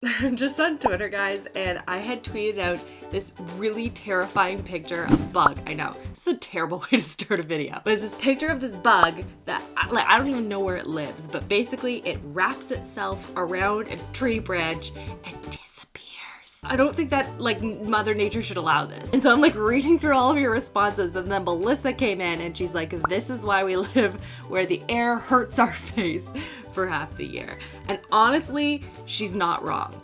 I'm just on Twitter, guys, and I had tweeted out this really terrifying picture of a bug. I know, it's a terrible way to start a video, but it's this picture of this bug that I don't even know where it lives, but basically it wraps itself around a tree branch and disappears. I don't think that Mother Nature should allow this. And so I'm reading through all of your responses, and then Melissa came in and she's like, this is why we live where the air hurts our face for half the year. And honestly, she's not wrong.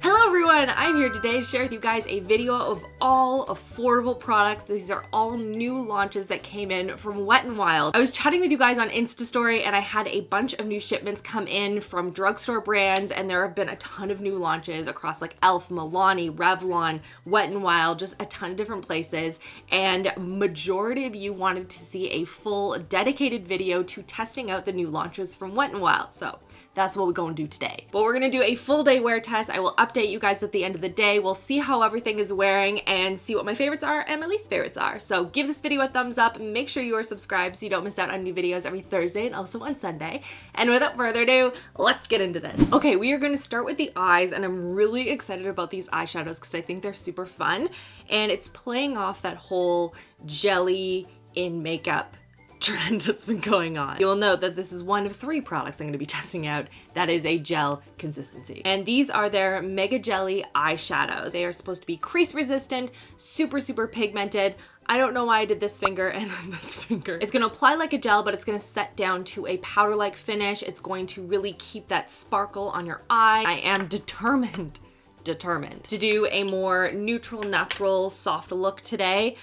Hello everyone, I'm here today to share with you guys a video of all affordable products. These are all new launches that came in from Wet n Wild. I was chatting with you guys on Insta Story and I had a bunch of new shipments come in from drugstore brands, and there have been a ton of new launches across e.l.f., Milani, Revlon, Wet n Wild, just a ton of different places, and majority of you wanted to see a full dedicated video to testing out the new launches from Wet n Wild. So that's what we're going to do today. But we're going to do a full day wear test. I will update you guys at the end of the day. We'll see how everything is wearing and see what my favorites are and my least favorites are. So give this video a thumbs up. Make sure you are subscribed so you don't miss out on new videos every Thursday and also on Sunday. And without further ado, let's get into this. Okay, we are going to start with the eyes, and I'm really excited about these eyeshadows because I think they're super fun. And it's playing off that whole jelly in makeup trend that's been going on. You'll note that this is one of 3 products I'm going to be testing out that is a gel consistency. And these are their Mega Jelly eyeshadows. They are supposed to be crease resistant, super pigmented. I don't know why I did this finger and then this finger. It's gonna apply like a gel, but it's gonna set down to a powder-like finish. It's going to really keep that sparkle on your eye. I am determined to do a more neutral, natural, soft look today,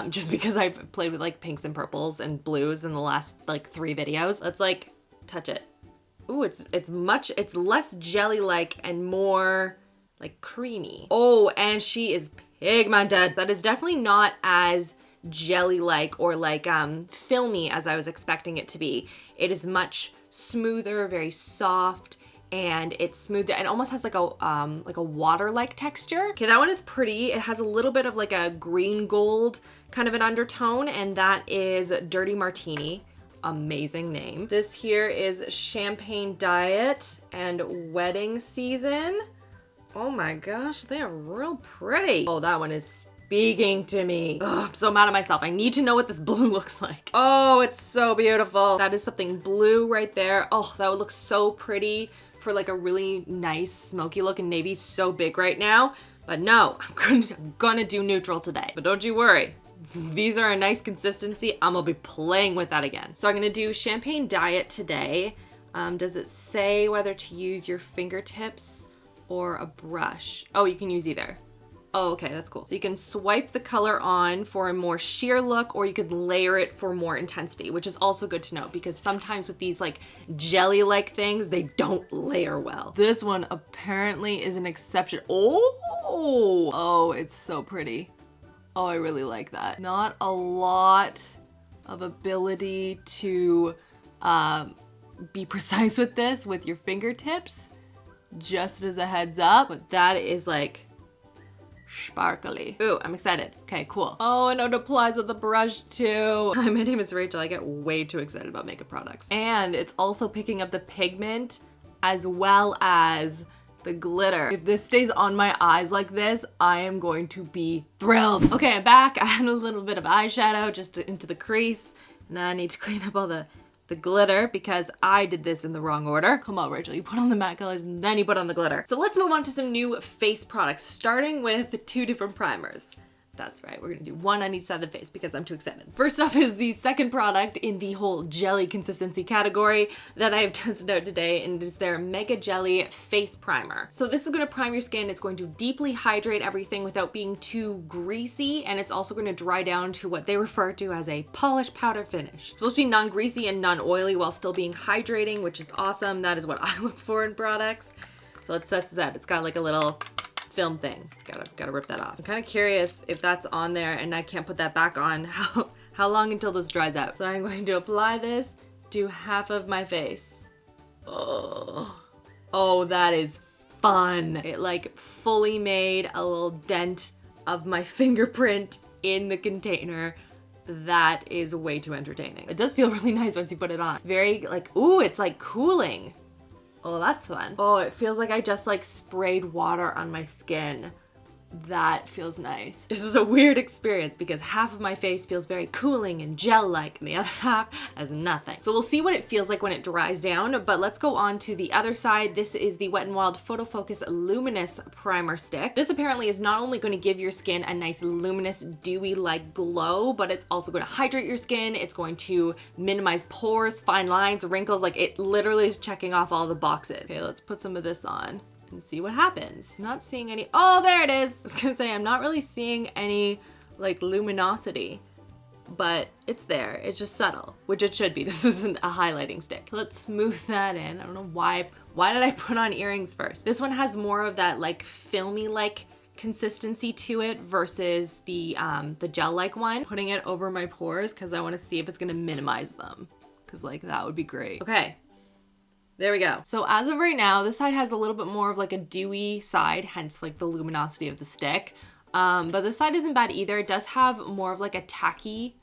just because I've played with pinks and purples and blues in the last 3 videos. Let's touch it. Ooh, it's less jelly-like and more creamy. Oh, and she is pigmented. That is definitely not as jelly-like or filmy as I was expecting it to be. It is much smoother, very soft, and it's smooth. It almost has a water-like texture. Okay, that one is pretty. It has a little bit of a green gold kind of an undertone, and that is Dirty Martini. Amazing name. This here is Champagne Diet and Wedding Season. Oh my gosh, they are real pretty. Oh, that one is speaking to me. Ugh, I'm so mad at myself. I need to know what this blue looks like. Oh, it's so beautiful. That is something blue right there. Oh, that would look so pretty for a really nice smoky look, and navy's so big right now. But no, I'm gonna do neutral today. But don't you worry. These are a nice consistency. I'm gonna be playing with that again. So I'm gonna do Champagne Diet today. Does it say whether to use your fingertips or a brush? Oh, you can use either. Oh, okay, that's cool. So you can swipe the color on for a more sheer look, or you could layer it for more intensity, which is also good to know because sometimes with these jelly-like things, they don't layer well. This one apparently is an exception. Oh, it's so pretty. Oh, I really like that. Not a lot of ability to be precise with this with your fingertips, just as a heads up, but that is sparkly. Ooh, I'm excited. Okay, cool. Oh, and it applies with the brush too. Hi, my name is Rachel. I get way too excited about makeup products. And it's also picking up the pigment as well as the glitter. If this stays on my eyes like this, I am going to be thrilled. Okay, I'm back. I had a little bit of eyeshadow just into the crease. Now I need to clean up all the glitter because I did this in the wrong order. Come on, Rachel, you put on the matte colors and then you put on the glitter. So let's move on to some new face products, starting with 2 different primers. That's right, we're gonna do one on each side of the face because I'm too excited. First off is the second product in the whole jelly consistency category that I have tested out today, and it is their Mega Jelly Face Primer. So this is gonna prime your skin. It's going to deeply hydrate everything without being too greasy, and it's also gonna dry down to what they refer to as a polish powder finish. It's supposed to be non-greasy and non-oily while still being hydrating, which is awesome. That is what I look for in products. So let's test this out. It's got a little film thing. Gotta rip that off. I'm kind of curious if that's on there and I can't put that back on, how long until this dries out. So I'm going to apply this to half of my face. Oh, that is fun. It fully made a little dent of my fingerprint in the container. That is way too entertaining. It does feel really nice once you put it on. It's very ooh, it's cooling. Oh, that's fun. Oh, it feels like I just like sprayed water on my skin. That feels nice. This is a weird experience because half of my face feels very cooling and gel-like and the other half has nothing. So we'll see what it feels like when it dries down, but let's go on to the other side. This is the Wet n Wild Photo Focus Luminous Primer Stick. This apparently is not only going to give your skin a nice luminous, dewy-like glow, but it's also going to hydrate your skin. It's going to minimize pores, fine lines, wrinkles. Like, it literally is checking off all the boxes. Okay, let's put some of this on and see what happens. I'm not seeing any, oh, there it is. I was gonna say, I'm not really seeing any like luminosity, but it's there. It's just subtle, which it should be. This isn't a highlighting stick. Let's smooth that in. I don't know why did I put on earrings first? This one has more of that like filmy like consistency to it versus the gel-like one. Putting it over my pores because I want to see if it's gonna minimize them, because like that would be great. Okay. There we go. So as of right now, this side has a little bit more of like a dewy side, hence like the luminosity of the stick. But this side isn't bad either. It does have more of like a tacky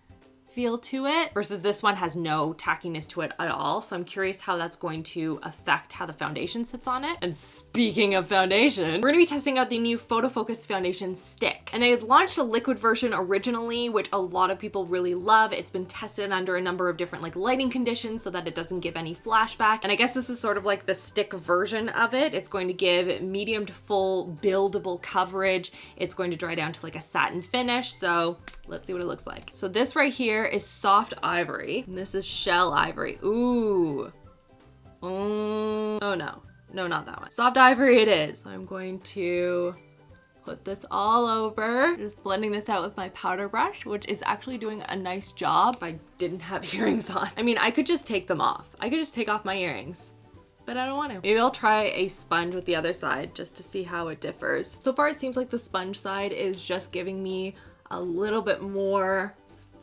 feel to it versus this one has no tackiness to it at all. So I'm curious how that's going to affect how the foundation sits on it. And speaking of foundation, we're gonna be testing out the new Photo Focus Foundation Stick. And they had launched a liquid version originally, which a lot of people really love. It's been tested under a number of different like lighting conditions so that it doesn't give any flashback. And I guess this is sort of like the stick version of it. It's going to give medium to full buildable coverage. It's going to dry down to like a satin finish. So let's see what it looks like. So this right here is soft ivory, and this is shell ivory. Ooh. Oh no. No, not that one. Soft ivory it is. So I'm going to put this all over. Just blending this out with my powder brush, which is actually doing a nice job. I didn't have earrings on. I mean, I could just take them off. I could just take off my earrings, but I don't want to. Maybe I'll try a sponge with the other side just to see how it differs. So far, it seems like the sponge side is just giving me a little bit more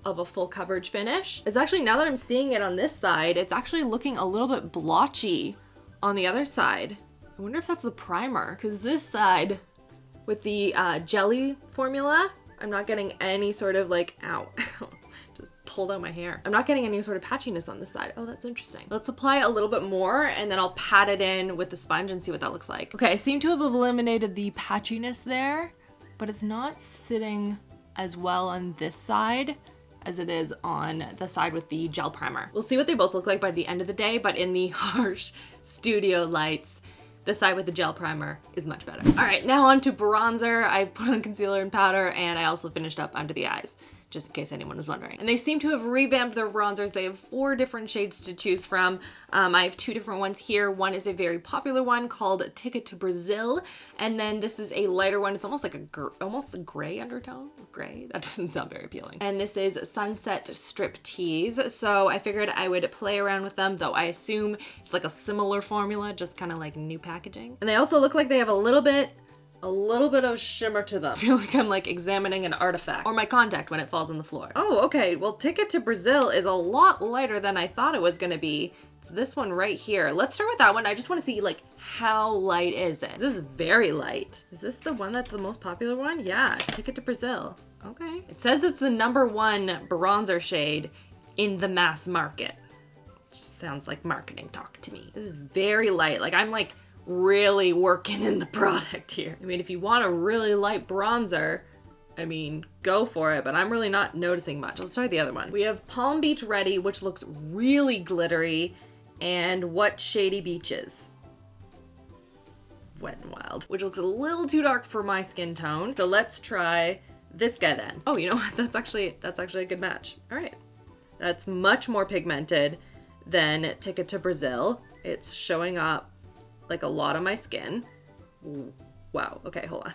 of a full coverage finish. It's actually, now that I'm seeing it on this side, it's actually looking a little bit blotchy on the other side. I wonder if that's the primer, because this side with the jelly formula, I'm not getting any sort of like, ow, just pulled out my hair. I'm not getting any sort of patchiness on this side. Oh, that's interesting. Let's apply a little bit more and then I'll pat it in with the sponge and see what that looks like. Okay, I seem to have eliminated the patchiness there, but it's not sitting as well on this side as it is on the side with the gel primer. We'll see what they both look like by the end of the day, but in the harsh studio lights, the side with the gel primer is much better. All right, now on to bronzer. I've put on concealer and powder, and I also finished up under the eyes, just in case anyone was wondering. And they seem to have revamped their bronzers. They have 4 different shades to choose from. I have 2 different ones here. One is a very popular one called Ticket to Brazil, and then this is a lighter one. It's almost like almost a gray undertone. Gray? That doesn't sound very appealing. And this is Sunset Strip Tease. So I figured I would play around with them, though I assume it's like a similar formula, just kind of like new packaging. And they also look like they have a little bit of shimmer to them. I feel like I'm like examining an artifact, or my contact when it falls on the floor. Oh, okay. Well, Ticket to Brazil is a lot lighter than I thought it was gonna be. It's this one right here. Let's start with that one. I just wanna see like, how light is it? This is very light. Is this the one that's the most popular one? Yeah, Ticket to Brazil. Okay. It says it's the #1 bronzer shade in the mass market. Sounds like marketing talk to me. This is very light. Like, I'm like really working in the product here. I mean, if you want a really light bronzer, I mean, go for it, but I'm really not noticing much. Let's try the other one. We have Palm Beach Ready, which looks really glittery, and What Shady Beaches? Wet n Wild, which looks a little too dark for my skin tone. So let's try this guy then. Oh, you know what? That's actually a good match. All right. That's much more pigmented than Ticket to Brazil. It's showing up like a lot on my skin. Ooh, wow, okay, hold on.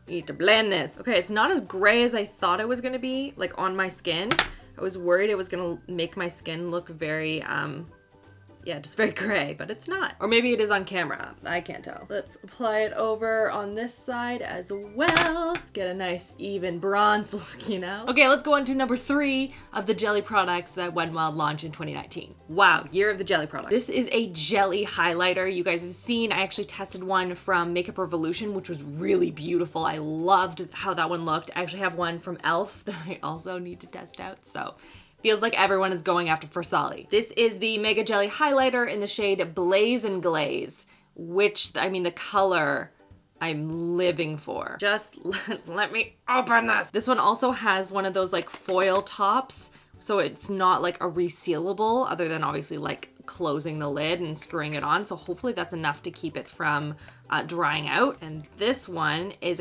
We need to blend this. Okay, it's not as gray as I thought it was gonna be, like on my skin. I was worried it was gonna make my skin look very, yeah, just very gray, but it's not. Or maybe it is on camera, I can't tell. Let's apply it over on this side as well. Let's get a nice even bronze look, you know? Okay, let's go on to #3 of the jelly products that Wet n Wild launched in 2019. Wow, year of the jelly product. This is a jelly highlighter. You guys have seen, I actually tested one from Makeup Revolution, which was really beautiful. I loved how that one looked. I actually have one from e.l.f. that I also need to test out, so Feels like everyone is going after Forsali. This is the Mega Jelly Highlighter in the shade Blaze and Glaze, which, I mean, the color I'm living for. Just let me open this. This one also has one of those like foil tops, so it's not like a resealable, other than obviously like closing the lid and screwing it on. So hopefully that's enough to keep it from drying out. And this one is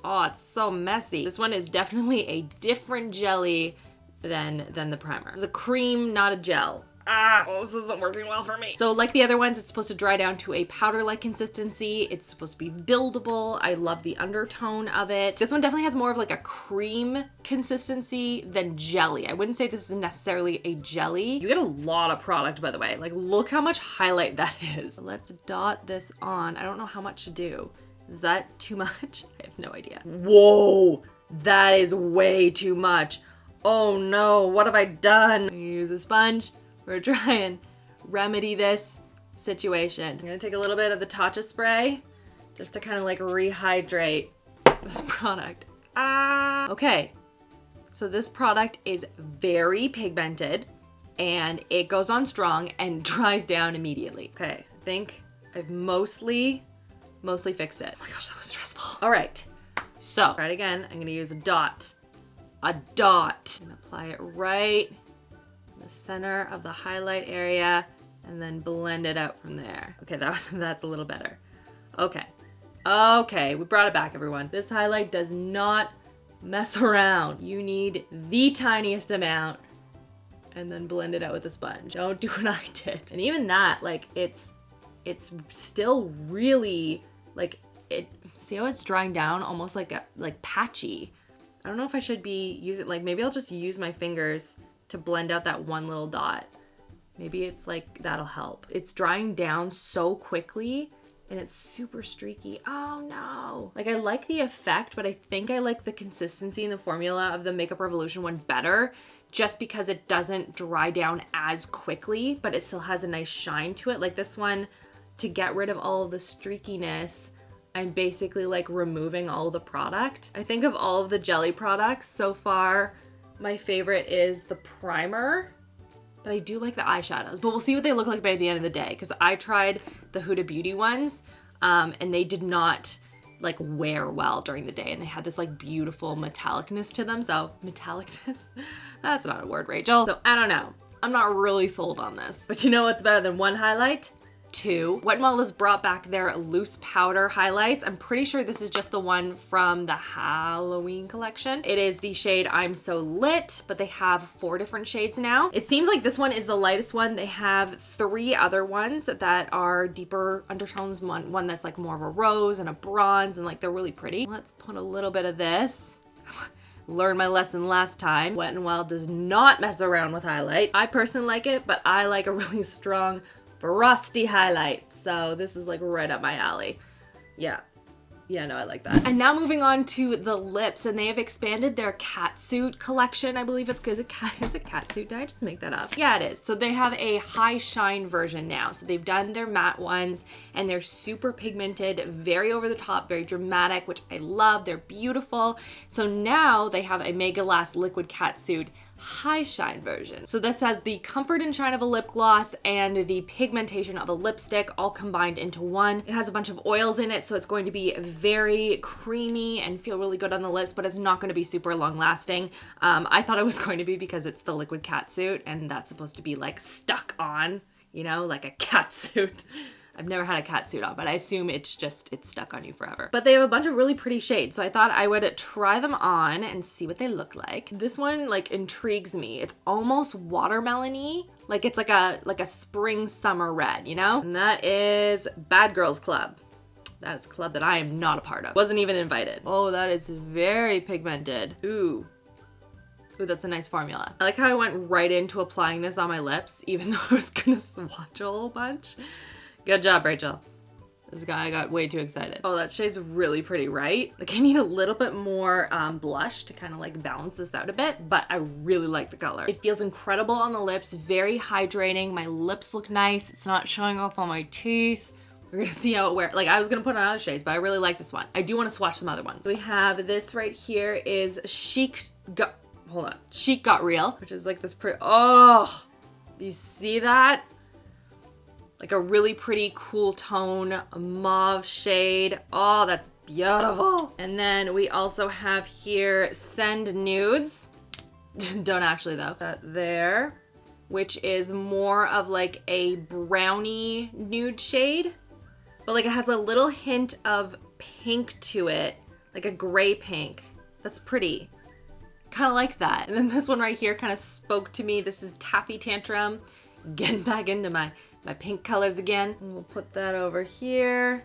oh, it's so messy. This one is definitely a different jelly than the primer. It's a cream, not a gel. Oh, this isn't working well for me. So like the other ones, it's supposed to dry down to a powder-like consistency. It's supposed to be buildable. I love the undertone of it. This one definitely has more of like a cream consistency than jelly. I wouldn't say this is necessarily a jelly. You get a lot of product, by the way. Like, look how much highlight that is. Let's dot this on. I don't know how much to do. Is that too much? I have no idea. Whoa, that is way too much. Oh no, what have I done? Use a sponge. We're trying remedy this situation. I'm gonna take a little bit of the Tatcha spray just to kind of like rehydrate this product. Okay, so this product is very pigmented and it goes on strong and dries down immediately. Okay, I think I've mostly fixed it. Oh my gosh, that was stressful. All right, so try it again. I'm gonna use a dot. I'm gonna apply it right in the center of the highlight area and then blend it out from there. Okay, that's a little better. Okay, we brought it back, everyone. This highlight does not mess around. You need the tiniest amount and then blend it out with a sponge. Don't do what I did. And even that, like, it's still really, like, see how it's drying down? Almost like patchy. I don't know if I should be using, like, maybe I'll just use my fingers to blend out that one little dot. Maybe it's like, that'll help. It's drying down so quickly and it's super streaky. Oh no. Like, I like the effect, but I think I like the consistency and the formula of the Makeup Revolution one better, just because it doesn't dry down as quickly, but it still has a nice shine to it. Like this one, to get rid of all of the streakiness, I'm basically like removing all of the product. I think of all of the jelly products so far, my favorite is the primer, but I do like the eyeshadows. But we'll see what they look like by the end of the day, because I tried the Huda Beauty ones and they did not like wear well during the day, and they had this like beautiful metallicness to them. So metallicness, that's not a word, Rachel. So I don't know. I'm not really sold on this. But you know what's better than one highlight? Two. Wet n Wild has brought back their loose powder highlights. I'm pretty sure this is just the one from the Halloween collection. It is the shade I'm So Lit, but they have 4 different shades now. It seems like this one is the lightest one. They have 3 other ones that are deeper undertones. One that's like more of a rose and a bronze, and like they're really pretty. Let's put a little bit of this. Learned my lesson last time. Wet n Wild does not mess around with highlight. I personally like it, but I like a really strong frosty highlight. So this is like right up my alley. Yeah, no, I like that. And now moving on to the lips, and they have expanded their catsuit collection. I believe it's because is it catsuit? Did I just make that up? Yeah, it is. So they have a high shine version now. So they've done their matte ones and they're super pigmented, very over the top, very dramatic, which I love. They're beautiful. So now they have a Mega Last Liquid Catsuit high shine version. So this has the comfort and shine of a lip gloss and the pigmentation of a lipstick all combined into one. It has a bunch of oils in it, so it's going to be very creamy and feel really good on the lips, but it's not going to be super long lasting. I thought it was going to be because it's the liquid catsuit and that's supposed to be like stuck on, you know, like a catsuit. I've never had a catsuit on, but I assume it's stuck on you forever. But they have a bunch of really pretty shades, so I thought I would try them on and see what they look like. This one like intrigues me. It's almost watermelon-y, like it's like a spring summer red, you know? And that is Bad Girls Club. That is a club that I am not a part of. Wasn't even invited. Oh, that is very pigmented. Ooh, that's a nice formula. I like how I went right into applying this on my lips, even though I was gonna swatch a whole bunch. Good job, Rachel. This guy got way too excited. Oh, that shade's really pretty, right? Like, I need a little bit more blush to kind of like balance this out a bit, but I really like the color. It feels incredible on the lips, very hydrating. My lips look nice. It's not showing off on my teeth. We're gonna see how it wears. Like, I was gonna put on other shades, but I really like this one. I do want to swatch some other ones. So we have this right here is Chic hold on. Chic Got Real, which is like this pretty, oh, you see that? Like a really pretty cool tone, a mauve shade. Oh, that's beautiful. And then we also have here Send Nudes. Don't actually though. There, which is more of like a brownie nude shade, but like it has a little hint of pink to it, like a gray pink. That's pretty. Kind of like that. And then this one right here kind of spoke to me. This is Taffy Tantrum. Getting back into my pink colors again. And we'll put that over here.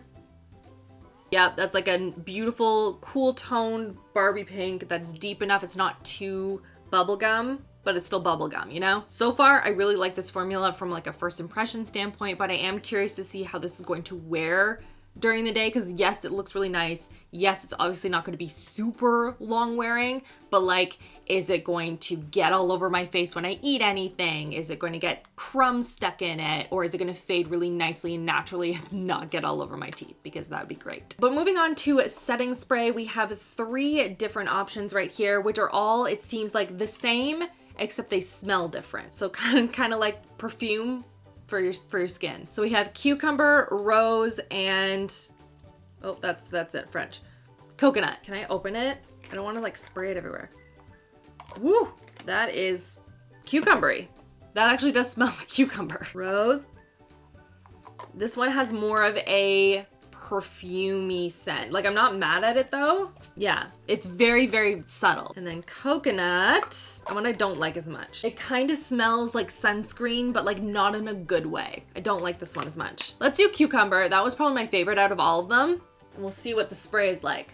Yep, that's like a beautiful, cool toned Barbie pink that's deep enough. It's not too bubblegum, but it's still bubblegum, you know? So far, I really like this formula from like a first impression standpoint, but I am curious to see how this is going to wear during the day, because yes, it looks really nice. Yes, it's obviously not going to be super long wearing, but like, is it going to get all over my face when I eat anything? Is it going to get crumbs stuck in it? Or is it going to fade really nicely and naturally and not get all over my teeth? Because that would be great. But moving on to setting spray, we have 3 different options right here, which are all, it seems like the same, except they smell different. So kind of like perfume for your skin. So we have cucumber, rose, and oh, that's it, French. Coconut. Can I open it? I don't want to like spray it everywhere. Woo! That is cucumbery. That actually does smell like cucumber. Rose. This one has more of a perfumey scent. Like, I'm not mad at it though. Yeah, it's very, very subtle. And then coconut, one I don't like as much. It kind of smells like sunscreen, but like not in a good way. I don't like this one as much. Let's do cucumber. That was probably my favorite out of all of them. And we'll see what the spray is like.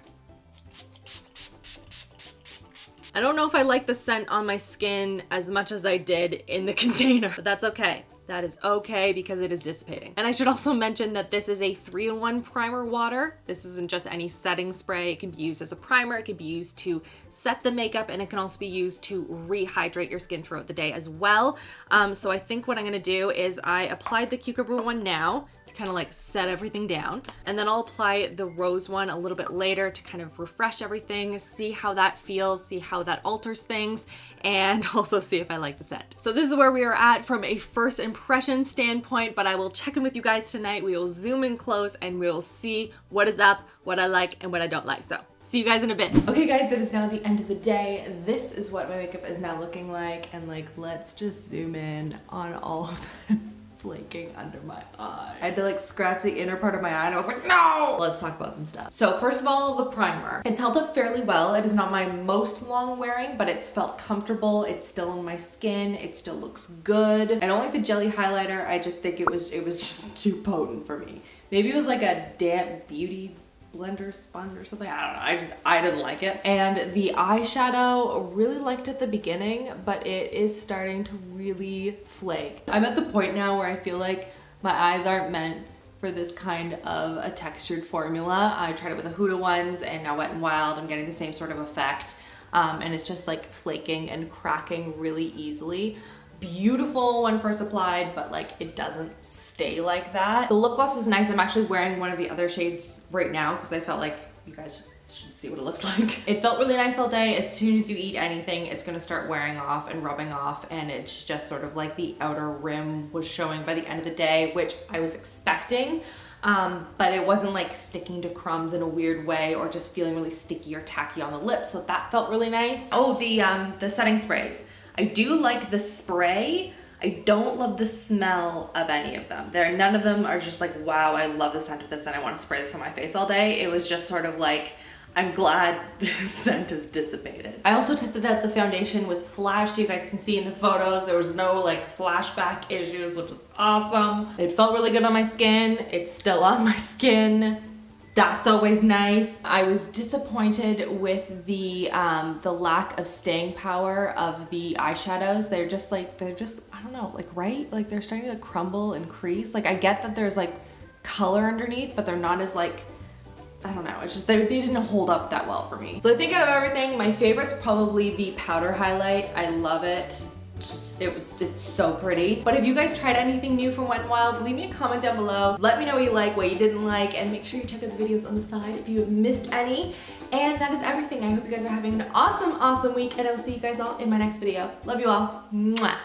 I don't know if I like the scent on my skin as much as I did in the container, but that's okay. That is okay because it is dissipating. And I should also mention that this is a 3-in-1 primer water. This isn't just any setting spray. It can be used as a primer. It can be used to set the makeup, and it can also be used to rehydrate your skin throughout the day as well. So I think what I'm gonna do is I applied the cucumber one now to kind of like set everything down. And then I'll apply the rose one a little bit later to kind of refresh everything, see how that feels, see how that alters things, and also see if I like the scent. So this is where we are at from a first impression standpoint, but I will check in with you guys tonight. We will zoom in close and we will see what is up, what I like, and what I don't like. So see you guys in a bit. Okay guys, it is now the end of the day. This is what my makeup is now looking like, and like, let's just zoom in on all of that flaking under my eye. I had to like scratch the inner part of my eye and I was like, no! Let's talk about some stuff. So first of all, the primer. It's held up fairly well. It is not my most long wearing, but it's felt comfortable. It's still on my skin. It still looks good. I don't like the jelly highlighter. I just think it was just too potent for me. Maybe it was like a damp beauty blender sponge or something. I don't know. I didn't like it. And the eyeshadow, really liked it at the beginning, but it is starting to really flake. I'm at the point now where I feel like my eyes aren't meant for this kind of a textured formula. I tried it with the Huda ones and now Wet n Wild. I'm getting the same sort of effect. And it's just like flaking and cracking really easily. Beautiful when first applied, but like it doesn't stay like that. The lip gloss is nice. I'm actually wearing one of the other shades right now because I felt like you guys should see what it looks like. It felt really nice all day. As soon as you eat anything, it's gonna start wearing off and rubbing off, and it's just sort of like the outer rim was showing by the end of the day, which I was expecting. But it wasn't like sticking to crumbs in a weird way or just feeling really sticky or tacky on the lips, so that felt really nice. Oh, the setting sprays. I do like the spray. I don't love the smell of any of them. None of them are just like, wow, I love the scent of this and I want to spray this on my face all day. It was just sort of like, I'm glad the scent is dissipated. I also tested out the foundation with flash, so you guys can see in the photos, there was no like flashback issues, which is awesome. It felt really good on my skin. It's still on my skin. That's always nice. I was disappointed with the lack of staying power of the eyeshadows. They're just, I don't know, like, right? Like, they're starting to crumble and crease. Like, I get that there's like color underneath, but they're not as like, I don't know, it's just, they didn't hold up that well for me. So I think out of everything, my favorite's probably the powder highlight. I love it. It's so pretty. But if you guys tried anything new from Wet n Wild, leave me a comment down below. Let me know what you like, what you didn't like, and make sure you check out the videos on the side if you have missed any. And that is everything. I hope you guys are having an awesome, awesome week, and I will see you guys all in my next video. Love you all. Mwah.